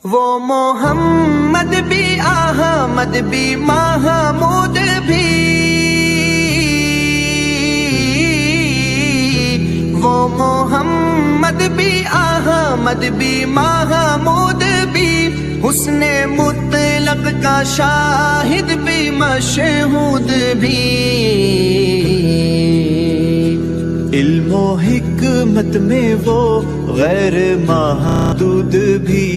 वो मोहम्मद भी अहमद भी महमूद भी, वो मोहम्मद भी अहमद भी महमूद भी, हुस्ने मुतलक का शाहिद भी मशहूद भी। इल्मो हिकमत में वो गैर महदूद भी,